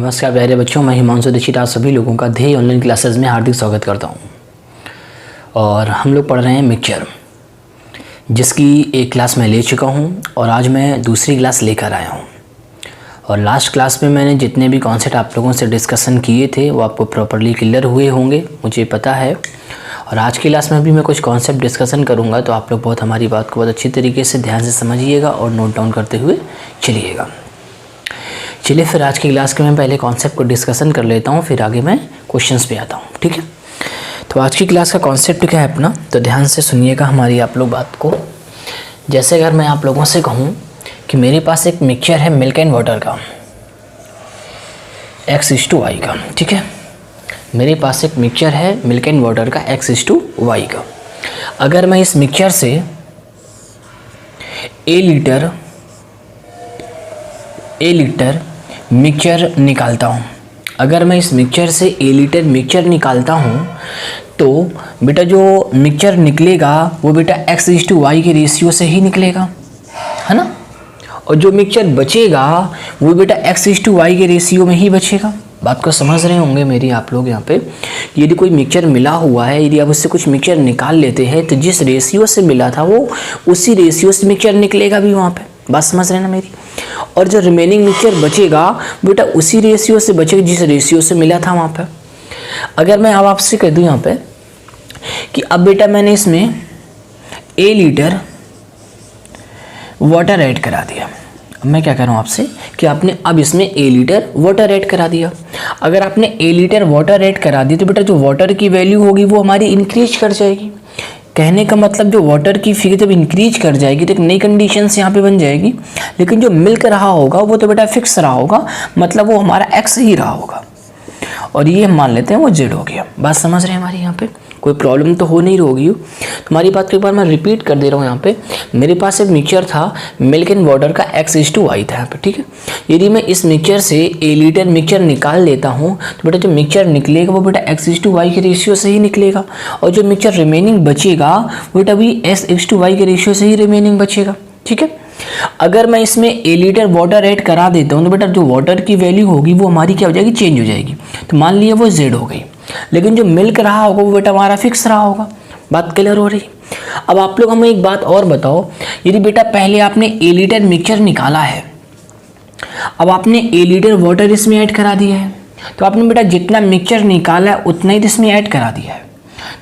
नमस्कार प्यारे बच्चों, मैं हिमांशु दीक्षित आप सभी लोगों का ध्येय ऑनलाइन क्लासेस में हार्दिक स्वागत करता हूं। और हम लोग पढ़ रहे हैं मिक्सचर, जिसकी एक क्लास मैं ले चुका हूं और आज मैं दूसरी क्लास लेकर आया हूं। और लास्ट क्लास में मैंने जितने भी कॉन्सेप्ट आप लोगों से डिस्कशन किए थे वो आपको प्रॉपर्ली क्लियर हुए होंगे, मुझे पता है। और आज की क्लास में भी मैं कुछ कॉन्सेप्ट डिस्कशन करूँगा, तो आप लोग बहुत हमारी बात को बहुत अच्छी तरीके से ध्यान से समझिएगा और नोट डाउन करते हुए चलिएगा। चलिए फिर आज की क्लास के मैं पहले कॉन्सेप्ट को डिस्कशन कर लेता हूँ, फिर आगे मैं क्वेश्चंस पे आता हूँ, ठीक है। तो आज की क्लास का कॉन्सेप्ट क्या है अपना, तो ध्यान से सुनिएगा हमारी आप लोग बात को। जैसे अगर मैं आप लोगों से कहूँ कि मेरे पास एक मिक्सचर है मिल्क एंड वाटर का x/y का, ठीक है। मेरे पास एक मिक्सचर है मिल्क एंड वाटर का x/y का। अगर मैं इस मिक्सचर से a लीटर मिक्सचर निकालता हूँ, अगर मैं इस मिक्सचर से a लीटर मिक्सचर निकालता हूँ तो बेटा जो मिक्सचर निकलेगा वो बेटा x/y के रेशियो से ही निकलेगा, है ना। और जो मिक्सचर बचेगा वो बेटा x/y के रेशियो में ही बचेगा। बात को समझ रहे होंगे मेरी आप लोग यहाँ पे। यदि कोई मिक्सचर मिला हुआ है, यदि आप उससे कुछ मिक्सचर निकाल लेते हैं तो जिस रेशियो से मिला था वो उसी रेशियो से मिक्सचर निकलेगा भी वहाँ पे। बात समझ रहे हैं ना मेरी। और जो रिमेनिंग मिक्सचर बचेगा बेटा उसी रेशियो से बचेगा जिस रेशियो से मिला था वहाँ पे। अगर मैं अब आपसे कह दूँ यहाँ पे कि अब बेटा मैंने इसमें a लीटर वाटर ऐड करा दिया, अब मैं क्या कर रहा हूँ आपसे कि आपने अब इसमें a लीटर वाटर ऐड करा दिया। अगर आपने a लीटर वाटर ऐड करा दी तो बेटा जो वाटर की वैल्यू होगी वो हमारी इंक्रीज कर जाएगी। कहने का मतलब जो वाटर की फिगर जब इंक्रीज कर जाएगी तो एक नई कंडीशंस यहाँ पे बन जाएगी, लेकिन जो मिल्क रहा होगा वो तो बेटा फिक्स रहा होगा, मतलब वो हमारा x ही रहा होगा। और ये हम मान लेते हैं वो z हो गया। बात समझ रहे हैं हमारी यहाँ पे, कोई प्रॉब्लम तो हो नहीं रही होगी। तुम्हारी बात को एक बार मैं रिपीट कर दे रहा हूँ यहाँ पे। मेरे पास एक मिक्सचर था मिल्क एंड वाटर का x/y था यहाँ पे, ठीक है। यदि मैं इस मिक्सचर से a लीटर मिक्सचर निकाल लेता हूँ तो बेटा जो मिक्सचर निकलेगा वो बेटा x/y के रेशियो से ही निकलेगा। और जो मिक्सचर रिमेनिंग बचेगा वो बेटा भी x/y के रेशियो से ही रिमेनिंग बचेगा, ठीक है। अगर मैं इसमें a लीटर वाटर ऐड करा देता हूँ तो बेटा जो वाटर की वैल्यू होगी वो हमारी क्या हो जाएगी, चेंज हो जाएगी। तो मान लिया वो z हो गई, लेकिन जो मिल्क रहा होगा वो बेटा हमारा फिक्स रहा होगा। बात क्लियर हो रही। अब आप लोग हमें एक बात और बताओ, यदि बेटा पहले आपने a लीटर मिक्सचर निकाला है, अब आपने a लीटर वाटर इसमें ऐड करा दिया है, तो आपने बेटा जितना मिक्सचर निकाला है उतना ही इसमें ऐड करा दिया है।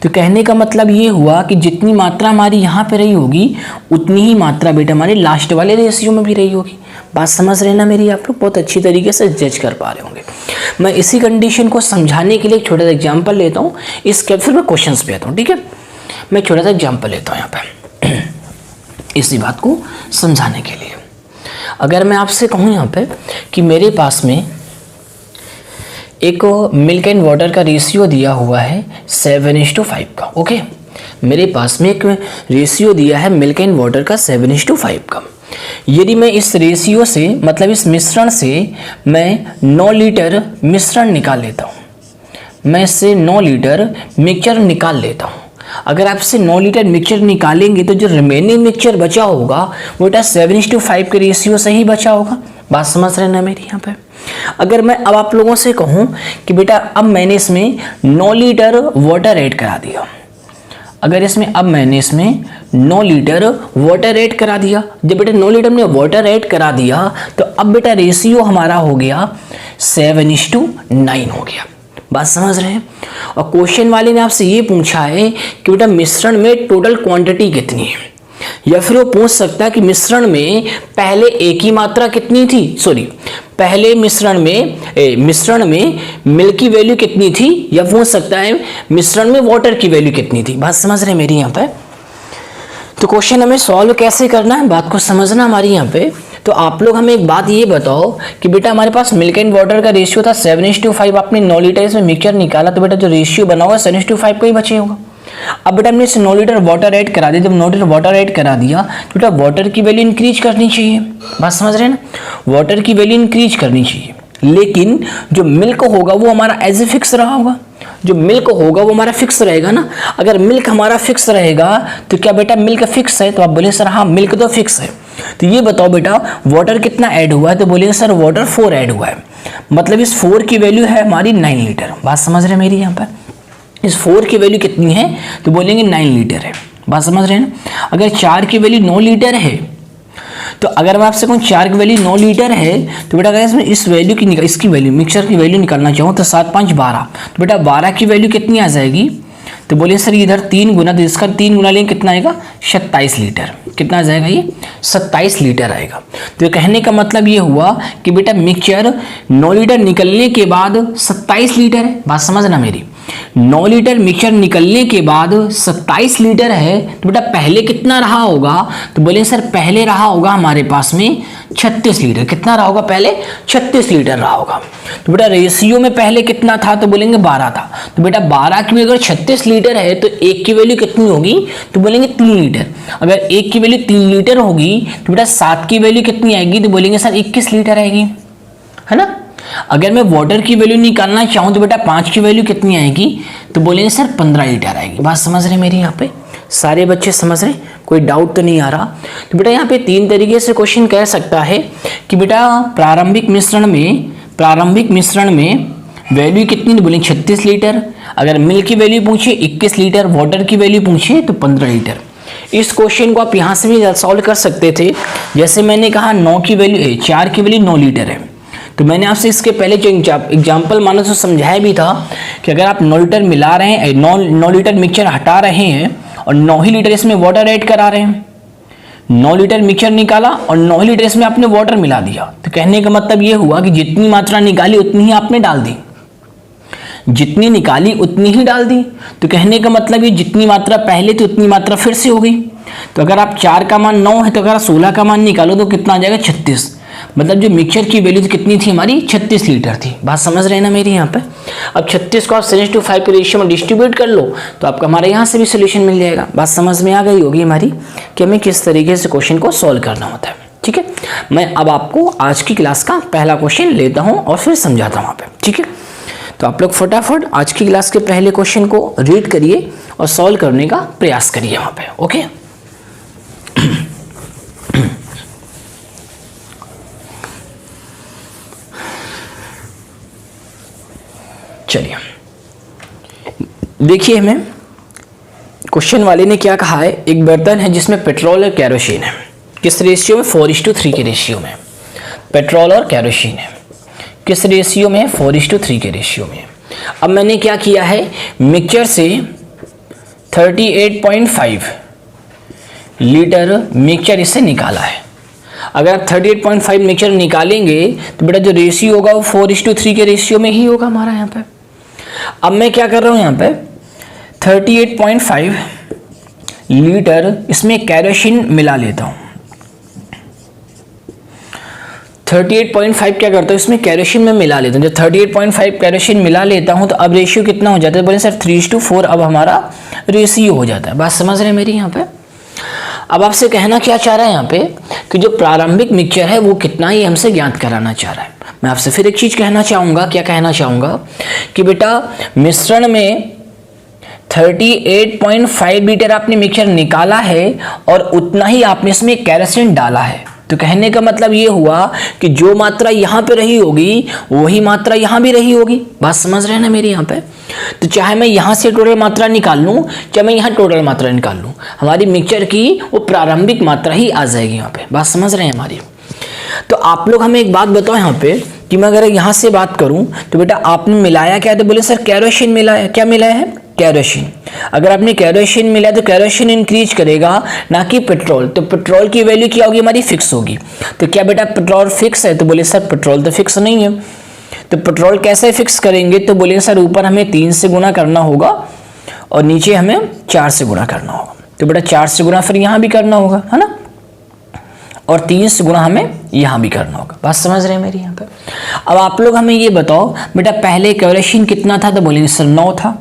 तो कहने का मतलब ये हुआ कि जितनी मात्रा हमारी यहाँ पे रही होगी उतनी ही मात्रा बेटा हमारी लास्ट वाले रेशियो में भी रही होगी। बात समझ रहे ना मेरी आप लोग, बहुत अच्छी तरीके से जज कर पा रहे होंगे। मैं इसी कंडीशन को समझाने के लिए एक छोटा सा एग्जाम्पल लेता हूँ, इसके फिर मैं क्वेश्चन पे आता हूँ, ठीक है। मैं छोटा सा एग्जाम्पल लेता हूँ यहाँ पे इसी बात को समझाने के लिए। अगर मैं आपसे कहूँ यहाँ पे कि मेरे पास में एक मिल्क एंड वाटर का रेशियो दिया हुआ है 7:5 का, ओके। मेरे पास में एक रेशियो दिया है मिल्क एंड वाटर का 7:5 का। यदि मैं इस रेशियो से मतलब इस मिश्रण से मैं 9 लीटर मिश्रण निकाल लेता हूँ, मैं इससे 9 लीटर मिक्सचर निकाल लेता हूँ। अगर आप इससे 9 लीटर मिक्सचर निकालेंगे तो जो रिमेनिंग मिक्सचर बचा होगा वो बेटा 7:5 के रेशियो से ही बचा होगा। बात समझ रहे हैं ना मेरी यहाँ पे। अगर मैं अब आप लोगों से कहूँ कि बेटा अब मैंने इसमें 9 लीटर वाटर ऐड करा दिया, अगर इसमें अब मैंने इसमें 9 लीटर वाटर ऐड करा दिया, जब बेटा 9 लीटर में वाटर ऐड करा दिया तो अब बेटा रेशियो हमारा हो गया 7:9 हो गया। बात समझ रहे हैं। और क्वेश्चन वाले ने आपसे ये पूछा है कि बेटा मिश्रण में टोटल क्वांटिटी कितनी है, या फिर वो पूछ सकता है कि मिश्रण में पहले A की मात्रा कितनी थी, सॉरी पहले मिश्रण में मिल्क की वैल्यू कितनी थी, या पूछ सकता है मिश्रण में वाटर की वैल्यू कितनी थी। बात समझ रहे हैं मेरी यहाँ पे। तो क्वेश्चन हमें सॉल्व कैसे करना है, बात को समझना हमारी यहाँ पे। तो आप लोग हमें एक बात ये बताओ कि बेटा हमारे पास मिल्क एंड वाटर का रेशियो था 7:5, आपने 9 लीटर इसमें मिक्सचर निकाला तो बेटा जो रेशियो बना होगा 7:5 का ही बचे होगा। अब बेटा हमने इसे 9 लीटर वाटर ऐड करा दिया, जब 9 लीटर वाटर ऐड करा दिया तो बेटा वाटर की वैल्यू इंक्रीज करनी चाहिए। बात समझ रहे हैं ना, वाटर की वैल्यू इंक्रीज करनी चाहिए, लेकिन जो मिल्क होगा वो हमारा एज ए फिक्स रहा होगा। जो मिल्क होगा वो हमारा फिक्स रहेगा ना। अगर मिल्क हमारा फिक्स रहेगा तो क्या बेटा मिल्क फिक्स है, तो आप बोले सर हाँ मिल्क तो फिक्स है। तो ये बताओ बेटा वाटर कितना ऐड हुआ है, तो बोलेंगे सर वाटर 4 ऐड हुआ है। मतलब इस 4 की वैल्यू है हमारी 9 लीटर। बात समझ रहे हैं मेरी यहाँ पर। इस 4 की वैल्यू कितनी है तो बोलेंगे 9 लीटर है। बात समझ रहे हैं ना। अगर 4 की वैल्यू 9 लीटर है तो अगर मैं आपसे कहूँ 4 की वैल्यू 9 लीटर है तो बेटा अगर इसमें इस वैल्यू की इसकी वैल्यू मिक्सचर की वैल्यू निकालना चाहूँ तो 7 5 12, तो बेटा 12 की वैल्यू कितनी आ जाएगी तो बोलिए सर इधर 3 गुना, तो इसका 3 गुना लेंगे कितना आएगा 27 लीटर। कितना आ जाएगा ये 27 लीटर आएगा। तो कहने का मतलब ये हुआ कि बेटा मिक्सचर 9 लीटर निकलने के बाद 27 लीटर है। बात समझना मेरी, 9 लीटर मिक्सचर निकलने के बाद 27 लीटर है तो बेटा पहले कितना रहा होगा तो बोले सर पहले रहा होगा हमारे पास में 36 लीटर। कितना रहा होगा पहले 36 लीटर रहा होगा। तो बेटा रेशियो में पहले कितना था तो बोलेंगे 12 था। तो बेटा 12 की अगर 36 लीटर है तो 1 की वैल्यू कितनी होगी तो बोलेंगे 3 लीटर। अगर 1 की वैल्यू 3 लीटर होगी तो बेटा 7 की वैल्यू कितनी आएगी तो बोलेंगे सर 21 लीटर आएगी, है ना। अगर मैं वाटर की वैल्यू निकालना चाहूँ तो बेटा 5 की वैल्यू कितनी आएगी तो बोलेंगे सर 15 लीटर आएगी। बात समझ रहे मेरी यहाँ पे, सारे बच्चे समझ रहे, कोई डाउट तो नहीं आ रहा। तो बेटा यहाँ पे 3 तरीके से क्वेश्चन कह सकता है कि बेटा प्रारंभिक मिश्रण में वैल्यू कितनी तो बोलेंगे 36 लीटर। अगर मिल्क की वैल्यू पूछे 21 लीटर, वाटर की वैल्यू पूछे तो 15 लीटर। इस क्वेश्चन को आप यहाँ से भी सॉल्व कर सकते थे। जैसे मैंने कहा 9 की वैल्यू है, 4 की वैल्यू 9 लीटर है, तो मैंने आपसे इसके पहले जो एग्जाम्पल माना तो समझाया भी था कि अगर आप 9 लीटर मिला रहे हैं, 9 लीटर मिक्सचर हटा रहे हैं और 9 ही लीटर इसमें वाटर ऐड करा रहे हैं, 9 लीटर मिक्सचर निकाला और 9 लीटर इसमें आपने वाटर मिला दिया, तो कहने का मतलब ये हुआ कि जितनी मात्रा निकाली उतनी ही आपने डाल दी, जितनी निकाली उतनी ही डाल दी। तो कहने का मतलब ये जितनी मात्रा पहले थी उतनी मात्रा फिर से हो गई। तो अगर आप 4 का मान 9 है तो अगर 16 का मान निकालो तो कितना आ जाएगा 36। मतलब जो मिक्सचर की वैल्यू कितनी थी हमारी 36 लीटर थी। बात समझ रहे हैं ना मेरी यहाँ पे। अब 36 को आप 7:5 के रेशियो में डिस्ट्रीब्यूट कर लो तो आपका हमारे यहाँ से भी सोल्यूशन मिल जाएगा। बात समझ में आ गई होगी हमारी कि हमें किस तरीके से क्वेश्चन को सॉल्व करना होता है। ठीक है, मैं अब आपको आज की क्लास का पहला क्वेश्चन लेता हूँ और फिर समझाता हूँ वहाँ पे। ठीक है, तो आप लोग फटाफट आज की क्लास के पहले क्वेश्चन को रीड करिए और सॉल्व करने का प्रयास करिए वहाँ पे। ओके, चलिए देखिए, हमें क्वेश्चन वाले ने क्या कहा है। एक बर्तन है जिसमें पेट्रोल और केरोसिन है, किस रेशियो में 4:3 के रेशियो में। पेट्रोल और केरोसिन है किस रेशियो में 4:3 के रेशियो में। अब मैंने क्या किया है, मिक्सचर से 38.5 लीटर मिक्सचर इससे निकाला है। अगर आप 38.5 मिक्सचर निकालेंगे तो बेटा जो रेशियो होगा वो 4:3 के रेशियो में ही होगा हमारा यहाँ पे। अब मैं क्या कर रहा हूँ यहाँ पे 38.5 लीटर इसमें केरोसिन मिला लेता हूँ। 38.5 क्या करता हूँ इसमें केरोसिन में मिला लेता हूँ। जब 38.5 केरोसिन मिला लेता हूँ तो अब रेशियो कितना हो जाता है, बोले सर 3:4 अब हमारा रेशियो हो जाता है। बात समझ रहे हैं मेरी यहाँ पे। अब आपसे कहना क्या चाह रहा है यहाँ पे कि जो प्रारंभिक मिक्सचर है वो कितना ही हमसे ज्ञात कराना चाह रहा है। मैं आपसे फिर एक चीज कहना चाहूंगा, क्या कहना चाहूंगा कि बेटा मिश्रण में 38.5 लीटर आपने मिक्सचर निकाला है और उतना ही आपने इसमें केरोसिन डाला है। तो कहने का मतलब ये हुआ कि जो मात्रा यहाँ पे रही होगी वही मात्रा यहाँ भी रही होगी। बात समझ रहे हैं ना मेरी यहाँ पे। तो चाहे मैं यहाँ से टोटल मात्रा निकाल लूँ चाहे मैं यहाँ टोटल मात्रा निकाल लूँ, हमारी मिक्सचर की वो प्रारंभिक मात्रा ही आ जाएगी यहाँ पे। बात समझ रहे हैं हमारी। तो आप लोग हमें एक बात बताओ यहाँ पे कि मैं अगर यहाँ से बात करूँ तो बेटा आपने मिलाया क्या, तो बोले सर केरोसिन मिलाया। क्या मिलाया है, केरोसिन। अगर आपने केरोसिन मिलाया तो केरोसिन इंक्रीज करेगा ना कि पेट्रोल। तो पेट्रोल की वैल्यू क्या होगी हमारी फिक्स होगी। तो क्या बेटा पेट्रोल फिक्स है, तो बोले सर पेट्रोल तो फिक्स नहीं है। तो पेट्रोल कैसे फिक्स करेंगे, तो बोले सर ऊपर हमें 3 से गुना करना होगा और नीचे हमें 4 से गुना करना होगा। तो बेटा 4 से गुना फिर यहाँ भी करना होगा, है ना, और 3 से गुना हमें यहाँ भी करना होगा। बात समझ रहे हैं मेरी यहाँ पे। अब आप लोग हमें ये बताओ बेटा पहले केरोसिन कितना था, तो बोलेंगे सर 9 था।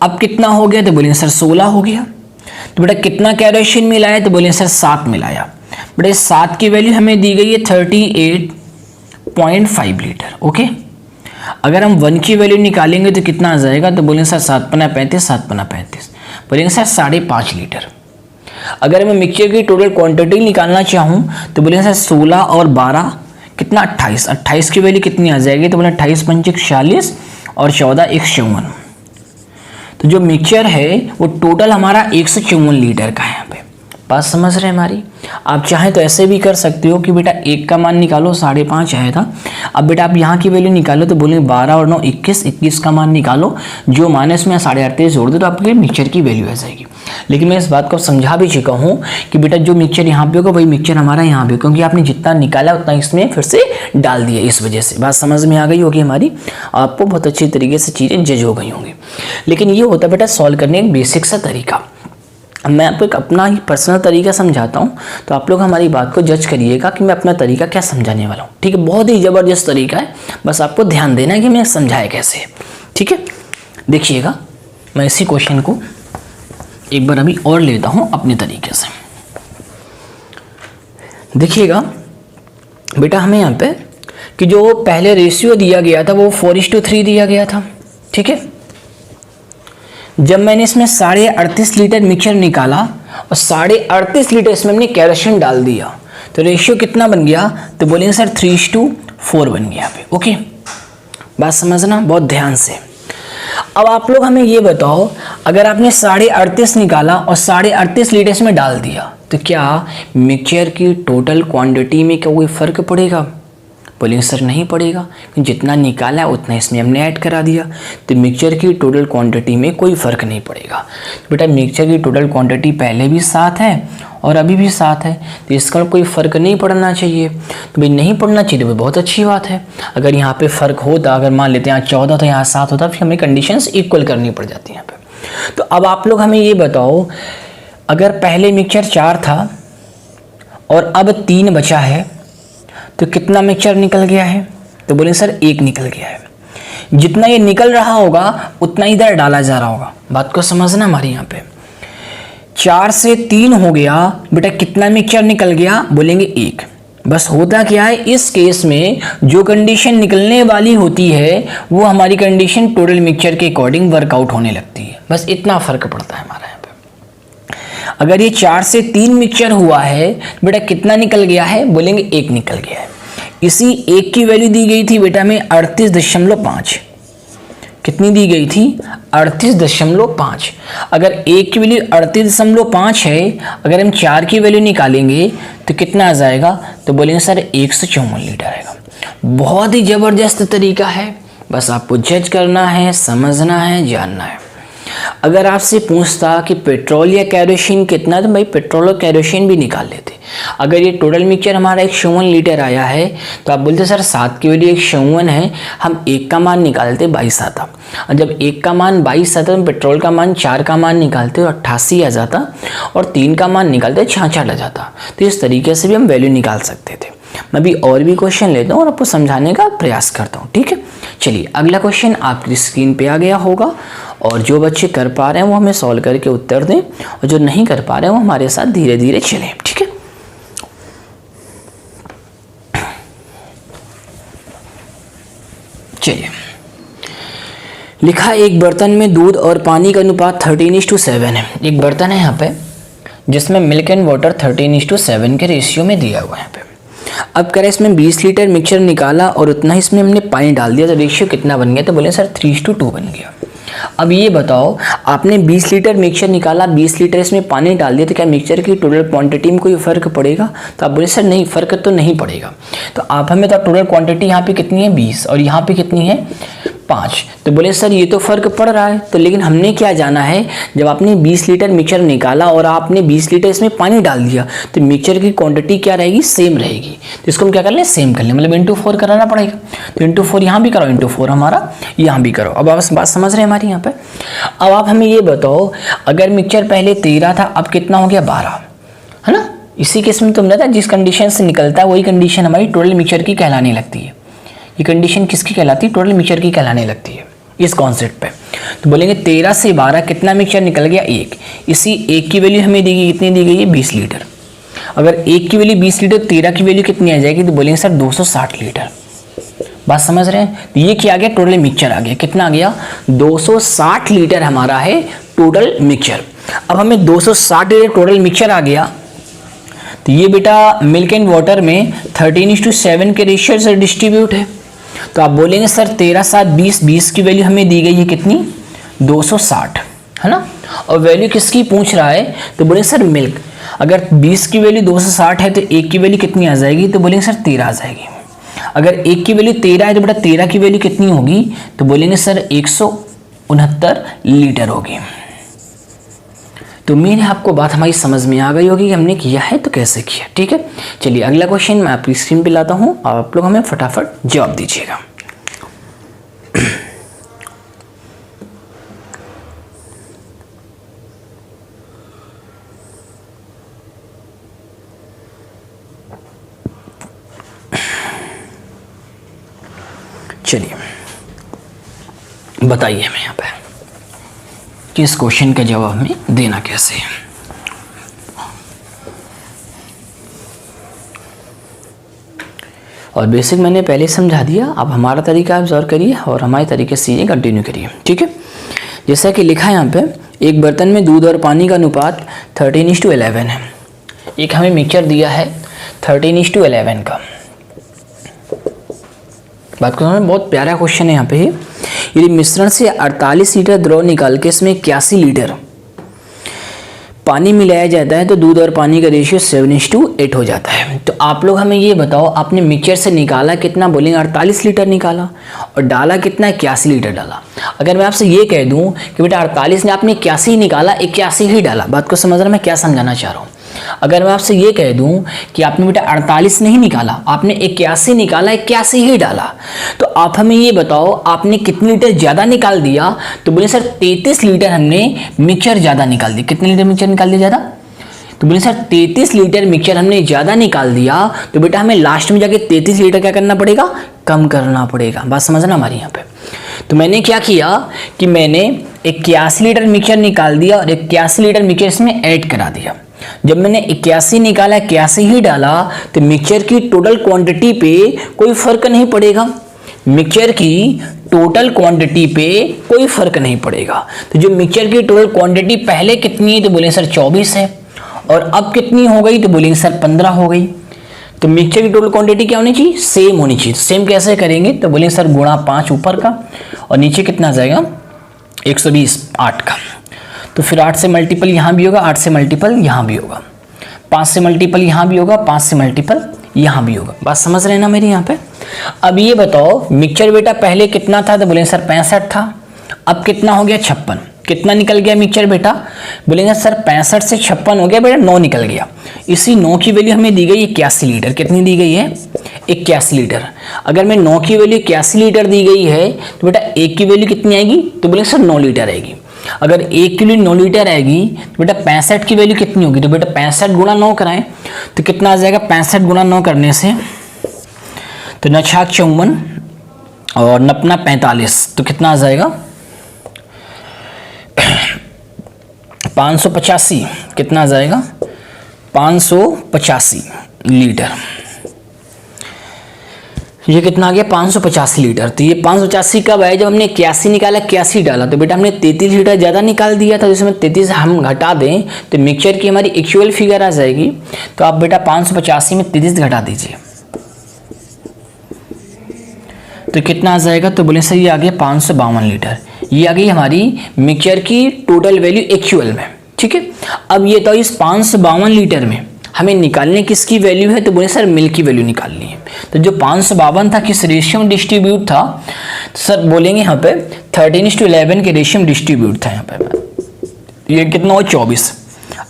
अब कितना हो गया, तो बोलेंगे सर 16 हो गया। तो बेटा कितना केरोसिन मिलाया, तो बोलेंगे सर 7 मिलाया। बेटा 7 की वैल्यू हमें दी गई है 38.5 लीटर। ओके, अगर हम 1 की वैल्यू निकालेंगे तो कितना आ जाएगा, तो बोलेंगे सर 7 पना 35, 7 पना 35, बोलेंगे सर 5.5 लीटर। अगर मैं मिक्सचर की टोटल क्वांटिटी निकालना चाहूँ तो बोलेंगे सर 16 और 12 कितना 28, 28 की वैल्यू कितनी आ जाएगी, तो बोले 28 पंचे 40 और 14 एक 54। तो जो मिक्सचर है वो टोटल हमारा 154 लीटर का है। यहाँ पे बात समझ रहे हैं हमारी। आप चाहें तो ऐसे भी कर सकते हो कि बेटा 1 का मान निकालो, 5.5 आया था, अब बेटा आप यहाँ की वैल्यू निकालो तो बोलेंगे 12 और 9 21, 21 का मान निकालो, जो माइनस में 38.5 जोड़ दो तो आपके मिक्सचर की वैल्यू आ जाएगी। लेकिन मैं इस बात को समझा भी चुका हूँ कि बेटा जो मिक्सचर यहाँ पे होगा वही मिक्सचर हमारा यहाँ पे, क्योंकि आपने जितना निकाला उतना इसमें फिर से डाल दिया, इस वजह से। बात समझ में आ गई होगी हमारी, आपको बहुत अच्छी तरीके से चीज़ें जज हो गई होंगी। लेकिन ये होता है बेटा सॉल्व करने एक बेसिक सा तरीका। मैं आपको एक अपना ही पर्सनल तरीका समझाता हूँ, तो आप लोग हमारी बात को जज करिएगा कि मैं अपना तरीका क्या समझाने वाला हूँ। ठीक है, बहुत ही ज़बरदस्त तरीका है, बस आपको ध्यान देना है कि मैं समझाया कैसे है। ठीक है, देखिएगा मैं इसी क्वेश्चन को एक बार अभी और लेता हूँ अपने तरीके से। देखिएगा बेटा हमें यहाँ पे कि जो पहले रेशियो दिया गया था वो 4:3 दिया गया था। ठीक है, जब मैंने इसमें 38.5 लीटर मिक्सचर निकाला और 38.5 लीटर इसमें हमने केरोसिन डाल दिया, तो रेशियो कितना बन गया, तो बोलेंगे सर 3:4 बन गया पे। ओके, बात समझना बहुत ध्यान से। अब आप लोग हमें ये बताओ, अगर आपने 38.5 निकाला और 38.5 लीटर इसमें डाल दिया, तो क्या मिक्सचर की टोटल क्वांटिटी में क्या कोई फर्क पड़ेगा? बोलेंगे सर नहीं पड़ेगा, जितना निकाला उतना इसमें हमने ऐड करा दिया, तो मिक्सचर की टोटल क्वांटिटी में कोई फ़र्क नहीं पड़ेगा। बेटा मिक्सचर की टोटल क्वांटिटी पहले भी 7 है और अभी भी 7 है, तो इसका कोई फ़र्क नहीं पड़ना चाहिए। तो भाई नहीं पड़ना चाहिए तो बहुत अच्छी बात है। अगर यहाँ पे फ़र्क होता, अगर मान लेते हैं यहाँ 14 तो यहाँ 7 होता, फिर हमें कंडीशंस इक्वल करनी पड़ जाती हैं यहाँ पे। तो अब आप लोग हमें ये बताओ, अगर पहले मिक्सचर 4 था और अब 3 बचा है, तो कितना मिक्सचर निकल गया है? तो बोले सर 1 निकल गया है। जितना ये निकल रहा होगा उतना इधर डाला जा रहा होगा। बात को समझना हमारे यहाँ पे 4 से 3 हो गया, बेटा कितना मिक्सचर निकल गया? बोलेंगे 1। बस होता क्या है, इस केस में जो कंडीशन निकलने वाली होती है वो हमारी कंडीशन टोटल मिक्सचर के अकॉर्डिंग वर्कआउट होने लगती है। बस इतना फर्क पड़ता है हमारा यहाँ पे। अगर ये 4 से 3 मिक्सचर हुआ है, बेटा कितना निकल गया है? बोलेंगे 1 निकल गया है। इसी 1 की वैल्यू दी गई थी बेटा में 38.5। कितनी दी गई थी? 38.5। अगर 1 की वैल्यू 38.5 है, अगर हम 4 की वैल्यू निकालेंगे तो कितना आ जाएगा? तो बोलेंगे सर 154 लीटर आएगा। बहुत ही ज़बरदस्त तरीका है, बस आपको जज करना है, समझना है, जानना है। अगर आपसे पूछता कि पेट्रोल या कैरोसिन कितना, तो भाई पेट्रोल और कैरोसिन भी निकाल लेते। अगर ये टोटल मिक्सचर हमारा 154 लीटर आया है, तो आप बोलते सर 7 की वैल्यू 154 है, हम 1 का मान निकालते 22 आता। और जब 1 का मान 22 आता तो पेट्रोल का मान 4 का मान निकालते 88 आ जाता, और 3 का मान निकालते 66 आ जाता। तो इस तरीके से भी हम वैल्यू निकाल सकते थे। मैं भी और भी क्वेश्चन लेता हूँ और आपको समझाने का प्रयास करता हूँ। ठीक है, चलिए अगला क्वेश्चन आपकी स्क्रीन पे आ गया होगा, और जो बच्चे कर पा रहे हैं वो हमें सॉल्व करके उत्तर दें, और जो नहीं कर पा रहे हैं वो हमारे साथ धीरे धीरे चलें। ठीक है, चलिए लिखा है एक बर्तन में दूध और पानी का अनुपात 13:7 है। एक बर्तन है यहाँ पे जिसमें मिल्क एंड वाटर 13:7 के रेशियो में दिया हुआ है यहाँ पे। अब कह रहे इसमें 20 लीटर मिक्सचर निकाला और उतना ही इसमें हमने पानी डाल दिया, तो रेशियो कितना बन गया? तो बोले सर 3:2 बन गया। अब ये बताओ, आपने 20 लीटर मिक्सचर निकाला, 20 लीटर इसमें पानी डाल दिया, तो क्या मिक्सचर की टोटल क्वांटिटी में कोई फ़र्क पड़ेगा? तो आप बोले सर नहीं, फ़र्क तो नहीं पड़ेगा। तो आप हमें तो टोटल क्वांटिटी यहाँ पे कितनी है 20, और यहाँ पे कितनी है 5। तो बोले सर ये तो फ़र्क पड़ रहा है, तो लेकिन हमने क्या जाना है, जब आपने 20 लीटर मिक्सचर निकाला और आपने 20 लीटर इसमें पानी डाल दिया, तो मिक्सचर की क्वांटिटी क्या रहेगी? सेम रहेगी। तो इसको हम क्या कर लें? सेम कर लें, मतलब इंटू 4 कराना पड़ेगा। तो इंटू 4 यहाँ भी करो, इंटू 4 हमारा यहाँ भी करो। अब आप बात समझ रहे हैं हमारी यहाँ पे। अब आप हमें ये बताओ, अगर मिक्सचर पहले 13 था, अब कितना हो गया? 12, है ना। इसी केस में तुमने था जिस कंडीशन से निकलता है वही कंडीशन हमारी टोटल मिक्सचर की कहलाने लगती है। ये कंडीशन किसकी कहलाती है? टोटल मिक्सचर की कहलाने लगती है इस कॉन्सेप्ट पे। तो बोलेंगे 13 से 12 कितना मिक्सचर निकल गया? 1। इसी 1 की वैल्यू हमें दी गई, कितनी दी गई है? 20 लीटर। अगर 1 की वैल्यू 20 लीटर, 13 की वैल्यू कितनी आ जाएगी? तो बोलेंगे सर 260 लीटर। बात समझ रहे हैं? तो ये क्या आ गया? टोटल मिक्सचर आ गया। कितना आ गया? 260 लीटर हमारा है टोटल मिक्सचर। अब हमें 260 लीटर टोटल मिक्सचर आ गया, तो ये बेटा मिल्क एंड वाटर में 13:7 के रेशियो से डिस्ट्रीब्यूट है। तो आप बोलेंगे सर 13, 7, 20, 20 की वैल्यू हमें दी गई है कितनी, 260, है ना। और वैल्यू किसकी पूछ रहा है, तो बोलेंगे सर मिल्क। अगर 20 की वैल्यू 260 है तो 1 की वैल्यू कितनी आ जाएगी, तो बोलेंगे सर 13 आ जाएगी। अगर 1 की वैल्यू 13 है तो बेटा 13 की वैल्यू कितनी होगी, तो बोलेंगे सर 169 लीटर होगी। तो उम्मीद है आपको बात हमारी समझ में आ गई होगी कि हमने किया है तो कैसे किया। ठीक है, चलिए अगला क्वेश्चन मैं आपकी स्क्रीन पे लाता हूँ और आप लोग हमें फटाफट जवाब दीजिएगा। चलिए बताइए हमें यहाँ पे कि इस क्वेश्चन का जवाब हमें देना कैसे है। और बेसिक मैंने पहले समझा दिया, अब हमारा तरीका ऑब्जर्व करिए और हमारे तरीके से ये कंटिन्यू करिए। ठीक है, जैसा कि लिखा है यहाँ पे, एक बर्तन में दूध और पानी का अनुपात 13:11 है। एक हमें मिक्सचर दिया है 13:11 का। बात करो, बहुत प्यारा क्वेश्चन है यहाँ पे। यदि मिश्रण से 48 लीटर द्रव निकाल के इसमें 81 लीटर पानी मिलाया जाता है तो दूध और पानी का रेशियो 7:8 हो जाता है। तो आप लोग हमें ये बताओ, आपने मिक्सचर से निकाला कितना, बोलेंगे 48 लीटर निकाला, और डाला कितना, 81 लीटर डाला। अगर मैं आपसे ये कह दूं कि बेटा 48 ने आपने 81 निकाला, 81 ही डाला, बात को समझ रहा मैं क्या समझाना चाह रहा हूँ। अगर मैं आपसे ये कह दूं कि आपने बेटा 48 नहीं निकाला, आपने 81 निकाला, 81 ही डाला, तो आप हमें ये बताओ आपने कितने लीटर ज़्यादा निकाल दिया, तो बोले सर 33 लीटर हमने मिक्सचर ज़्यादा निकाल दी। कितने लीटर मिक्सचर निकाल दिया ज़्यादा, तो बोले सर 33 लीटर मिक्सचर हमने ज़्यादा निकाल दिया, तो बेटा हमें लास्ट में जाके 33 लीटर क्या करना पड़ेगा, कम करना पड़ेगा। बात समझना हमारी यहाँ पे। तो मैंने क्या किया कि मैंने 81 लीटर मिक्सचर निकाल दिया और 81 लीटर मिक्सचर इसमें ऐड करा दिया। जब मैंने 81 निकाला, 81 ही डाला, तो मिक्सचर की टोटल क्वांटिटी पे कोई फर्क नहीं पड़ेगा। मिक्सचर की टोटल क्वांटिटी पे कोई फर्क नहीं पड़ेगा। तो जो मिक्सचर की टोटल क्वांटिटी पहले कितनी है, तो बोले सर 24 है, और अब कितनी हो गई, तो बोलेंगे सर 15 हो गई। तो मिक्सचर की टोटल क्वांटिटी क्या होनी चाहिए, सेम होनी चाहिए। सेम कैसे करेंगे, तो बोलेंगे सर गुणा 5 ऊपर का और नीचे कितना आ जाएगा, 120, 8 का। तो फिर 8 से मल्टीपल यहाँ भी होगा, 8 से मल्टीपल यहाँ भी होगा, 5 से मल्टीपल यहाँ भी होगा, 5 से मल्टीपल यहाँ भी होगा। बात समझ रहे हैं ना मेरी यहाँ पे। अब ये बताओ मिक्सचर बेटा पहले कितना था, तो बोलेंगे सर 65 था, अब कितना हो गया, 56। कितना निकल गया मिक्सचर बेटा, बोलेंगे सर 65 से 56 हो गया बेटा, 9 निकल गया। इसी 9 की वैल्यू हमें दी गई 81 लीटर। कितनी दी गई है, 81 लीटर। अगर मैं 9 की वैल्यू 81 लीटर दी गई है, तो बेटा 1 की वैल्यू कितनी आएगी, तो बोलेंगे सर 9 लीटर आएगी। अगर 1 की वैल्यू 9 लीटर आएगी, तो बेटा 65 की वैल्यू कितनी होगी, तो बेटा 65 गुणा 9 कराएं तो कितना आ जाएगा, 65 गुणा 9 करने से तो 9 छाक 54 और नपना 45, तो कितना आ जाएगा 585। कितना आ जाएगा 585 लीटर। ये कितना आ गया 585 लीटर। तो ये 585 कब आया, जब हमने 81 निकाला, 81 डाला, तो बेटा हमने 33 लीटर ज़्यादा निकाल दिया था। जिसमें 33 हम घटा दें तो मिक्सचर की हमारी एक्चुअल फिगर आ जाएगी। तो आप बेटा 585 में 33 घटा दीजिए तो कितना आ जाएगा, तो बोले सर ये आ गया 552 लीटर। ये आ गई हमारी मिक्सचर की टोटल वैल्यू एक्चुअल में। ठीक है, अब ये तो इस 552 लीटर में हमें निकालने किसकी वैल्यू है, तो बोले सर मिल्क की वैल्यू निकालनी है। तो जो 552 था किस रेशियो में डिस्ट्रीब्यूट था, तो सर बोलेंगे यहाँ पे 13:11 के रेशियो में डिस्ट्रीब्यूट था। यहाँ पे ये कितना हो 24।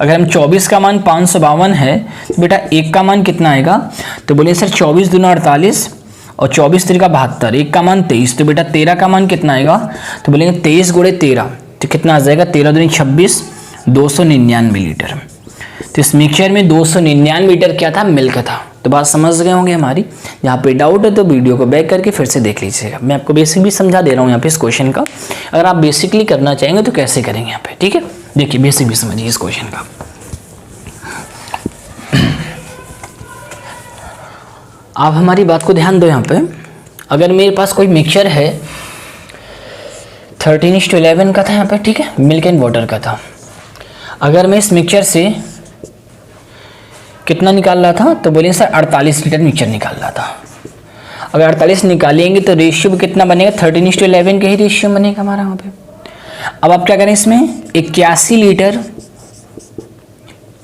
अगर हम 24 का मान 552 है तो बेटा 1 का मान कितना आएगा, तो बोले सर 24 दूना 48 और 24 3 का 72, 1 का मान 23, तो बेटा 13 का मान कितना आएगा, तो बोलेंगे 23 गुणे 13, तो कितना आ जाएगा 13 दूनी 26, 299 लीटर। तो इस मिक्सचर में 299 लीटर क्या था, मिल्क था। तो बात समझ गए होंगे हमारी। यहाँ पे डाउट है तो वीडियो को बैक करके फिर से देख लीजिएगा। मैं आपको बेसिक भी समझा दे रहा हूँ यहाँ पे इस क्वेश्चन का। अगर आप बेसिकली करना चाहेंगे तो कैसे करेंगे यहाँ पे, ठीक है। देखिए बेसिक भी समझिए इस क्वेश्चन का। आप हमारी बात को ध्यान दो यहाँ पे। अगर मेरे पास कोई मिक्सचर है 13:11 का था यहाँ पे, ठीक है, मिल्क एंड वाटर का था। अगर मैं इस मिक्सचर से कितना निकाल रहा था, तो बोलेंगे सर 48 लीटर मिक्सचर निकाल रहा था। अगर 48 निकालेंगे तो रेशियो कितना बनेगा, 13:11 के ही रेशियो बनेगा हमारा वहाँ पे। अब आप क्या करें, इसमें 81 लीटर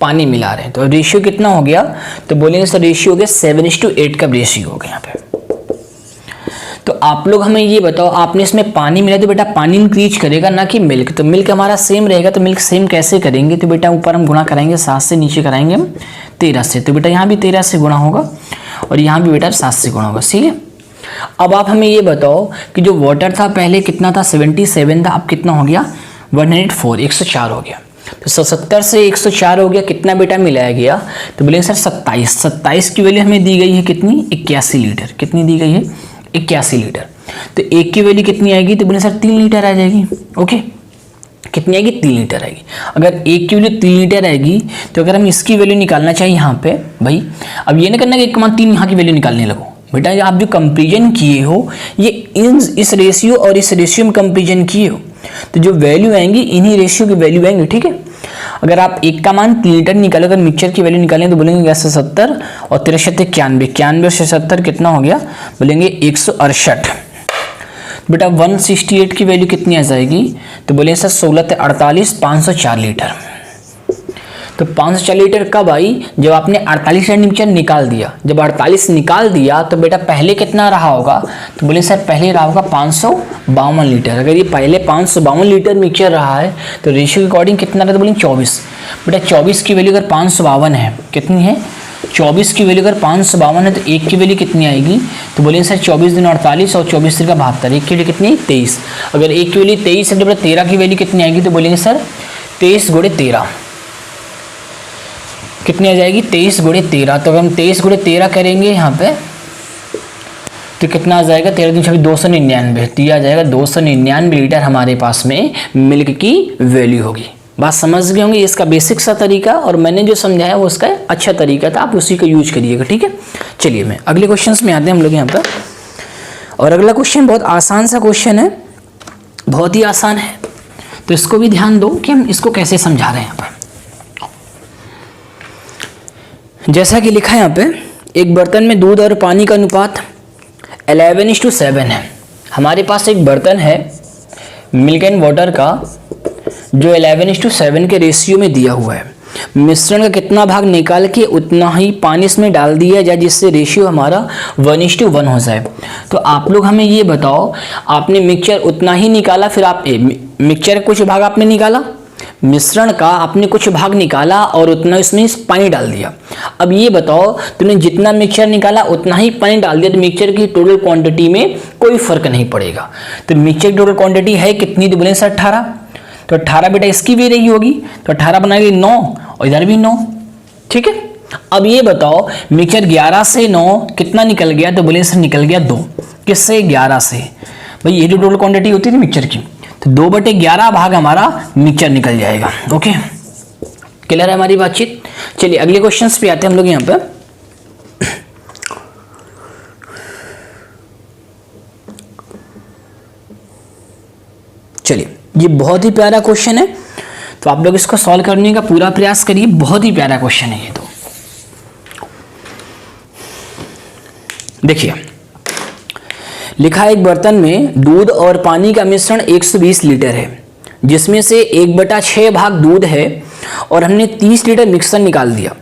पानी मिला रहे हैं, तो रेशियो कितना हो गया, तो बोलेंगे सर रेशियो हो गया 7:8 का रेशियो हो गया यहाँ पे। तो आप लोग हमें ये बताओ, आपने इसमें पानी मिला तो बेटा पानी इंक्रीज करेगा ना कि मिल्क, तो मिल्क हमारा सेम रहेगा, तो मिल्क सेम कैसे करेंगे, तो बेटा ऊपर हम गुणा कराएंगे 7 से, नीचे कराएंगे हम 13 से, तो बेटा यहाँ भी 13 से गुणा होगा और यहाँ भी बेटा 7 से गुणा होगा, ठीक है। अब आप हमें ये बताओ कि जो वाटर था पहले कितना था, 77 था, अब कितना हो गया 104, 104 हो गया। तो 77 से 104 हो गया, कितना बेटा मिलाया गया, तो बोलेंगे सर 27 की वैल्यू हमें दी गई है कितनी, 81 लीटर, कितनी दी गई है 81 लीटर। तो एक की वैल्यू कितनी आएगी, तो बोले सर 3 लीटर आ जाएगी, ओके। कितनी आएगी, 3 लीटर आएगी। अगर एक की वैल्यू 3 लीटर आएगी तो अगर हम इसकी वैल्यू निकालना चाहिए यहाँ पे भाई, अब ये ना करना कि 1.3 यहाँ की वैल्यू निकालने लगो बेटा, आप जो कंपेरिजन किए हो ये इस रेशियो और इस रेशियो में कंपेरिजन किए हो, तो जो वैल्यू आएंगी इन्हीं रेशियो की वैल्यू आएंगी, ठीक है। अगर आप एक का मान 3 लीटर निकालो, अगर मिक्सचर की वैल्यू निकालें तो बोलेंगे 70 और 63 91 और 70 कितना हो गया, बोलेंगे 168। बेटा 168 की वैल्यू कितनी आ जाएगी, तो बोलेंगे सर 16 48 504 लीटर। तो 504 लीटर कब आई, जब आपने 48 लीटर मिक्सचर निकाल दिया। जब 48 निकाल दिया तो बेटा पहले कितना रहा होगा, तो बोले सर पहले रहा होगा 552 लीटर। अगर ये पहले 552 लीटर मिक्सचर रहा है तो रेशियो के अकॉर्डिंग कितना रहा, तो बोलेंगे 24। बेटा 24 की वैल्यू अगर 552 है, कितनी है 24 की वैल्यू अगर 552 है, तो एक की वैल्यू कितनी आएगी, तो बोलेंगे सर 24 दिन 48 और 24 का 72, एक की वैल्यू कितनी 23। अगर एक की वैल्यू 23 है तो बेटा 13 की वैल्यू कितनी आएगी, तो बोलेंगे सर 23 × 13 कितनी आ जाएगी, 23 × 13। तो अगर हम 23 × 13 करेंगे यहाँ पे तो कितना आ जाएगा, 13 दिन 26 299, तो यह आ जाएगा 299 लीटर हमारे पास में मिल्क की वैल्यू होगी। बात समझ गए होंगे, इसका बेसिक सा तरीका और मैंने जो समझाया वो उसका अच्छा तरीका था, आप उसी का यूज करिएगा, ठीक है। चलिए मैं अगले क्वेश्चन में आते हैं हम लोग यहाँ पर, और अगला क्वेश्चन बहुत आसान सा क्वेश्चन है, बहुत ही आसान है, तो इसको भी ध्यान दो कि हम इसको कैसे समझा रहे हैं यहाँ पर। जैसा कि लिखा है यहाँ पे, एक बर्तन में दूध और पानी का अनुपात 11:7 है। हमारे पास एक बर्तन है मिल्क एंड वाटर का जो 11:7 के रेशियो में दिया हुआ है। मिश्रण का कितना भाग निकाल के उतना ही पानी इसमें डाल दिया जाए जिससे रेशियो हमारा 1:1 हो जाए। तो आप लोग हमें ये बताओ, आपने मिक्सचर उतना ही निकाला, फिर आप मिक्सचर कुछ भाग आपने निकाला, मिश्रण का आपने कुछ भाग निकाला और उतना इसमें पानी डाल दिया। अब ये बताओ, तूने जितना मिक्सचर निकाला उतना ही पानी डाल दिया, तो मिक्सचर की टोटल क्वांटिटी में कोई फर्क नहीं पड़ेगा। तो मिक्सचर की टोटल क्वांटिटी है कितनी, तो बोले सर 18, तो 18 बेटा इसकी भी रही होगी, तो 18 बनाएगी 9 और इधर भी 9, ठीक है। अब ये बताओ मिक्सचर 11 से 9 कितना निकल गया, तो बोले सर निकल गया 2, किससे 11 से, भाई ये जो टोटल क्वांटिटी होती थी मिक्सचर की, तो 2/11 भाग हमारा मिक्सचर निकल जाएगा, ओके। क्लियर है हमारी बातचीत। चलिए अगले क्वेश्चंस पे आते हैं हम लोग यहाँ पे। चलिए ये बहुत ही प्यारा क्वेश्चन है, तो आप लोग इसको सॉल्व करने का पूरा प्रयास करिए, बहुत ही प्यारा क्वेश्चन है ये। तो देखिए लिखा है, एक बर्तन में दूध और पानी का मिश्रण 120 लीटर है, जिसमें से 1/6 भाग दूध है और हमने 30 लीटर मिक्सर निकाल दिया।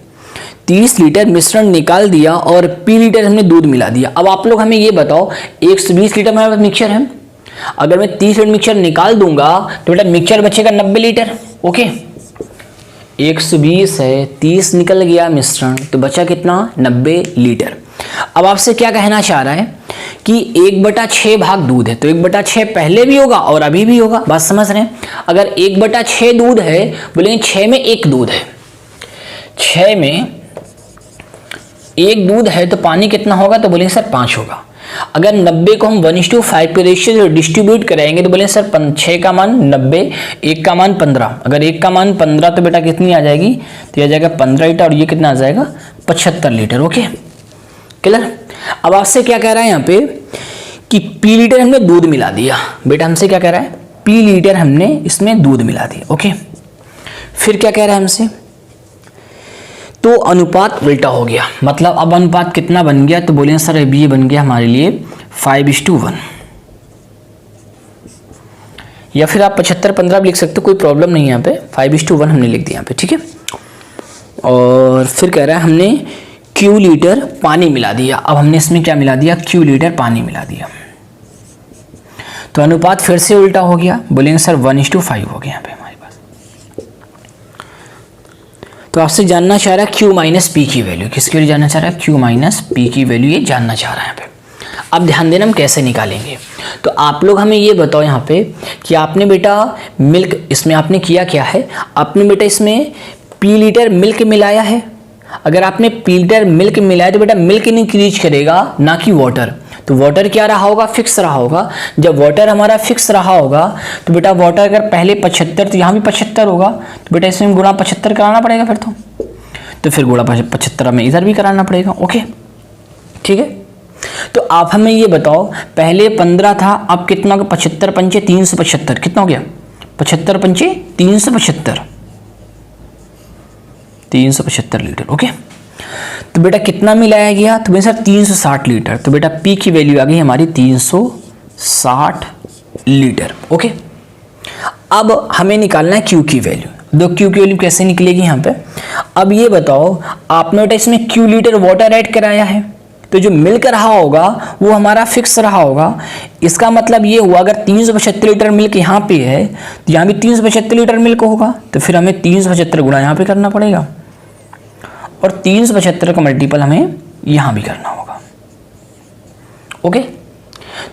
30 लीटर मिश्रण निकाल दिया और पी लीटर हमने दूध मिला दिया। अब आप लोग हमें ये बताओ, 120 लीटर हमारे पास मिक्सचर है, अगर मैं 30 लीटर मिक्सचर निकाल दूंगा तो बेटा मिक्सचर बचेगा 90 लीटर, ओके। 120 है, 30 निकल गया मिश्रण, तो बचा कितना 90 लीटर। अब आपसे क्या कहना चाह रहा है कि 1/6 भाग दूध है, तो 1/6 पहले भी होगा और अभी भी होगा, बात समझ रहे हैं। अगर 1/6 दूध है, बोलेंगे 6 में 1 दूध है, 6 में 1 दूध है, तो पानी कितना होगा, तो बोलेंगे सर 5 होगा। अगर 90 को हम 1:5 के रेशियो से डिस्ट्रीब्यूट कराएंगे तो बोलेंगे सर 6 का मान 90, 1 का मान 15। अगर 1 का मान 15 तो बेटा कितनी आ जाएगी, तो आ जाएगा 15 लीटर और ये कितना आ जाएगा 75 लीटर, ओके क्लियर। अब आपसे क्या कह रहा है यहाँ पे कि पी लीटर हमने दूध मिला दिया, बेटा हमसे क्या कह रहा है, पी लीटर हमने इसमें दूध मिला दिया, ओके। फिर क्या कह रहा है हमसे, तो अनुपात उल्टा हो गया। मतलब अब अनुपात कितना बन गया, तो बोलेंगे सर अब ये बन गया हमारे लिए 5:1, या फिर आप 75-15 भी लिख सकते हो, कोई प्रॉब्लम नहीं है यहाँ पे। 5:1 हमने लिख दिया यहाँ पे, ठीक है। और फिर कह रहा है हमने Q लीटर पानी मिला दिया। अब हमने इसमें क्या मिला दिया, Q लीटर पानी मिला दिया, तो अनुपात फिर से उल्टा हो गया। बोलेंगे सर 1:5 हो गया यहाँ पे हमारे पास। तो आपसे जानना चाह रहा है Q माइनस P की वैल्यू, किसके लिए जानना चाह रहा है, Q माइनस P की वैल्यू ये जानना चाह रहा है यहाँ पे। अब ध्यान देना हम कैसे निकालेंगे। तो आप लोग हमें ये बताओ यहाँ पे कि आपने बेटा मिल्क, इसमें आपने किया क्या है, आपने बेटा इसमें P लीटर मिल्क मिलाया है। अगर आपने P लीटर मिल्क मिलाया तो बेटा मिल्क इंक्रीज करेगा, ना कि वाटर। तो वाटर क्या रहा होगा, फिक्स रहा होगा। जब वाटर हमारा फिक्स रहा होगा तो बेटा वाटर अगर पहले 75 तो यहाँ भी 75 होगा, तो बेटा इसमें गुणा 75 कराना पड़ेगा फिर तो फिर गुणा 75 हमें इधर भी कराना पड़ेगा। ओके ठीक है। तो आप हमें ये बताओ पहले 15 था, अब कितना होगा, 75 पंचे 375, कितना हो गया, 75 पंचे 375 लीटर। ओके तो बेटा कितना मिलाया गया, तो बेटा सर 360 लीटर। तो बेटा P की वैल्यू आ गई हमारी 360 लीटर। ओके अब हमें निकालना है Q की वैल्यू। दो Q की वैल्यू कैसे निकलेगी यहाँ पे। अब ये बताओ आपने बेटा इसमें Q लीटर वाटर ऐड कराया है, तो जो मिल्क रहा होगा वो हमारा फिक्स रहा होगा। इसका मतलब ये हुआ अगर 375 लीटर मिल्क यहाँ पे है तो यहाँ भी 375 लीटर मिल्क होगा, तो फिर हमें 375 गुणा यहाँ पे करना पड़ेगा और 375 का मल्टीपल हमें यहाँ भी करना होगा। ओके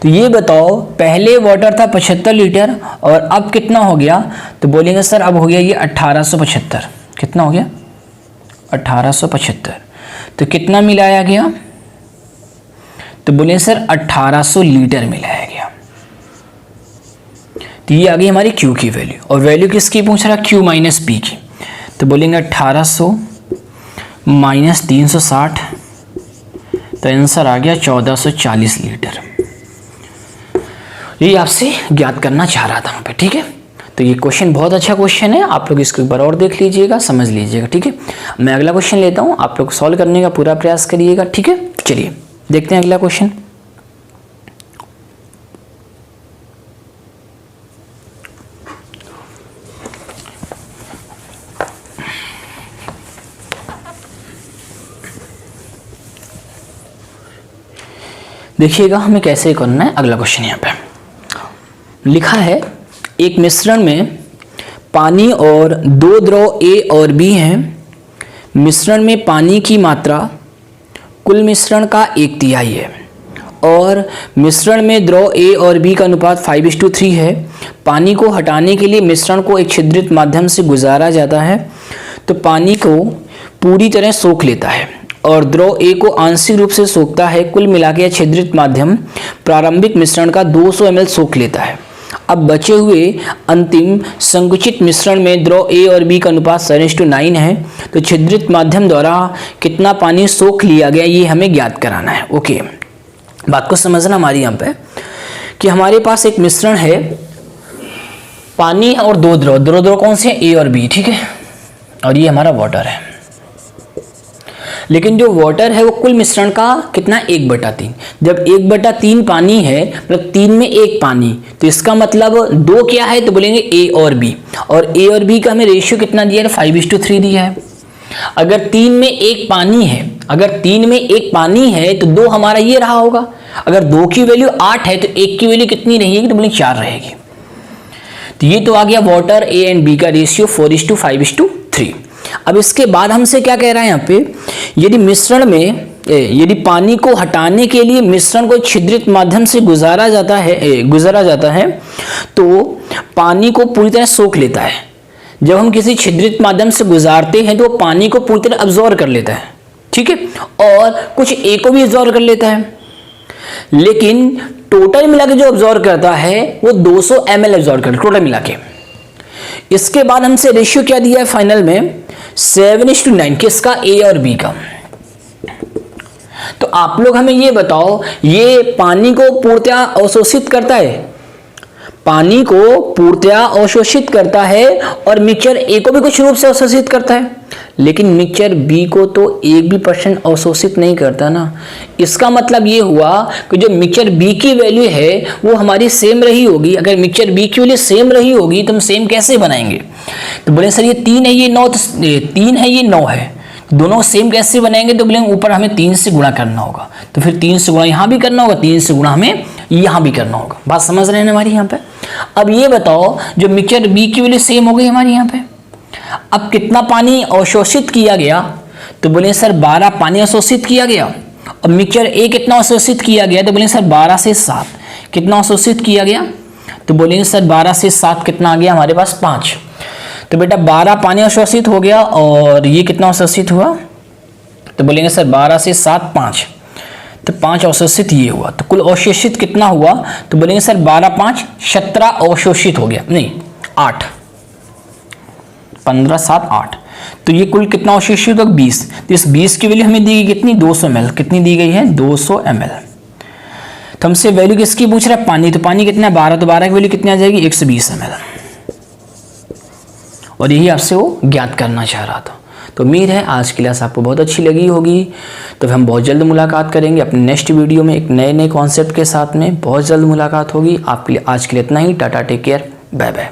तो ये बताओ पहले वाटर था 75 लीटर और अब कितना हो गया, तो बोलेंगे सर अब हो गया ये 1875। कितना हो गया, 1875। तो कितना मिलाया गया, तो बोले सर 1800 लीटर मिलाया गया। तो ये आ गई हमारी Q की वैल्यू, और वैल्यू किसकी पूछ रहा है, Q माइनस P की। तो बोलेंगे 1800 माइनस 360, तो आंसर आ गया 1440 लीटर। ये आपसे ज्ञात करना चाह रहा था वहाँ पे, ठीक है। तो ये क्वेश्चन बहुत अच्छा क्वेश्चन है, आप लोग इसको एक बार और देख लीजिएगा, समझ लीजिएगा, ठीक है। मैं अगला क्वेश्चन लेता हूँ, आप लोग सॉल्व करने का पूरा प्रयास करिएगा, ठीक है। चलिए देखते हैं अगला क्वेश्चन। देखिएगा हमें कैसे करना है। अगला क्वेश्चन यहाँ पे लिखा है एक मिश्रण में पानी और दो द्रव A और B हैं। मिश्रण में पानी की मात्रा कुल मिश्रण का 1/3 है और मिश्रण में द्रव A और B का अनुपात 5:3 है। पानी को हटाने के लिए मिश्रण को एक छिद्रित माध्यम से गुजारा जाता है, तो पानी को पूरी तरह सोख लेता है और द्रव A को आंशिक रूप से सोखता है। कुल मिलाकर यह छिद्रित माध्यम प्रारंभिक मिश्रण का 200 ml सोख लेता है। अब बचे हुए अंतिम संकुचित मिश्रण में द्रव A और B का अनुपात 7:9 है, तो छिद्रित माध्यम द्वारा कितना पानी सोख लिया गया ये हमें ज्ञात कराना है। ओके बात को समझना हमारी यहाँ पे कि हमारे पास एक मिश्रण है, पानी और दो द्रव कौन से हैं, A और B, ठीक है, और ये हमारा वाटर है। लेकिन जो वाटर है वो कुल मिश्रण का कितना, 1/3। जब 1/3 पानी है मतलब 3 में 1 पानी, तो इसका मतलब 2 क्या है, तो बोलेंगे A और B, और A और B का हमें रेशियो कितना दिया है, 5:3 दिया है। अगर 3 में 1 पानी है, अगर 3 में 1 पानी है तो 2 हमारा ये रहा होगा। अगर 2 की वैल्यू 8 है तो 1 की वैल्यू कितनी रहेगी, तो बोलेंगे 4 रहेगी। तो ये तो आ गया वाटर A एंड B का रेशियो 4:5:3। अब इसके बाद हमसे क्या कह रहा है यहाँ पे, यदि मिश्रण में यदि पानी को हटाने के लिए मिश्रण को छिद्रित माध्यम से गुजारा जाता है तो पानी को पूरी तरह सोख लेता है। जब हम किसी छिद्रित माध्यम से गुजारते हैं तो पानी को पूरी तरह अब्जॉर्ब कर लेता है, ठीक है, और कुछ A को भी अब्जॉर्ब कर लेता है। लेकिन टोटल मिला के जो अब्जॉर्ब करता है वो 200 ml अब्जॉर्ब करता है टोटल मिला के। इसके बाद हमसे रेशियो क्या दिया है फाइनल में, 7:9, किसका, A और B का। तो आप लोग हमें ये बताओ ये पानी को पूर्णतः अवशोषित करता है, पानी को पूर्णतया अवशोषित करता है और मिक्सचर ए को भी कुछ रूप से अवशोषित करता है, लेकिन मिक्सचर बी को तो 1% अवशोषित नहीं करता ना। इसका मतलब ये हुआ कि जो मिक्सचर बी की वैल्यू है वो हमारी सेम रही होगी। अगर मिक्सचर बी की वैल्यू सेम रही होगी तो हम सेम कैसे बनाएंगे? तो बोले सर ये 3 है ये 9, 3 है ये 9 है, दोनों सेम कैसे बनाएंगे? तो बोलेंगे ऊपर हमें 3 से गुणा करना होगा, तो फिर 3 से गुणा यहाँ भी करना होगा, 3 से गुणा हमें यहाँ भी करना होगा। बात समझ रहे हैं हमारी यहाँ पे? अब ये बताओ, जो मिक्सचर बी की वैल्यू सेम हो गई हमारी यहाँ पे, अब कितना पानी अवशोषित किया गया? तो बोले सर 12 पानी अवशोषित किया गया। अब मिक्सचर ए कितना अवशोषित किया गया? तो बोले सर 12 से 7 कितना अवशोषित किया गया? तो बोलेंगे सर 12 से 7 कितना आ गया हमारे पास? 5। तो बेटा 12 पानी अवशोषित हो गया और ये कितना अवशोषित हुआ? तो बोलेंगे सर 12 से 7 5, तो 5 अवशोषित ये हुआ। तो कुल अवशोषित कितना हुआ? तो बोलेंगे सर 12 5 17 अवशोषित हो गया, नहीं 8, 15 7 8, तो ये कुल कितना अवशोषित होगा? 20। तो इस 20 की वैल्यू हमें दी गई कितनी? 200 ml। कितनी दी गई है? 200 ml। तो हमसे वैल्यू किसकी पूछ रहा है? पानी। तो पानी कितना है? 12, तो 12 की वैल्यू कितनी आ जाएगी? 120 ml। और यही आपसे वो ज्ञात करना चाह रहा था। तो उम्मीद है आज की क्लास आपको बहुत अच्छी लगी होगी। तो हम बहुत जल्द मुलाकात करेंगे अपने नेक्स्ट वीडियो में एक नए कॉन्सेप्ट के साथ में। बहुत जल्द मुलाकात होगी। आपके लिए आज के लिए इतना ही। Tata, take care, bye bye.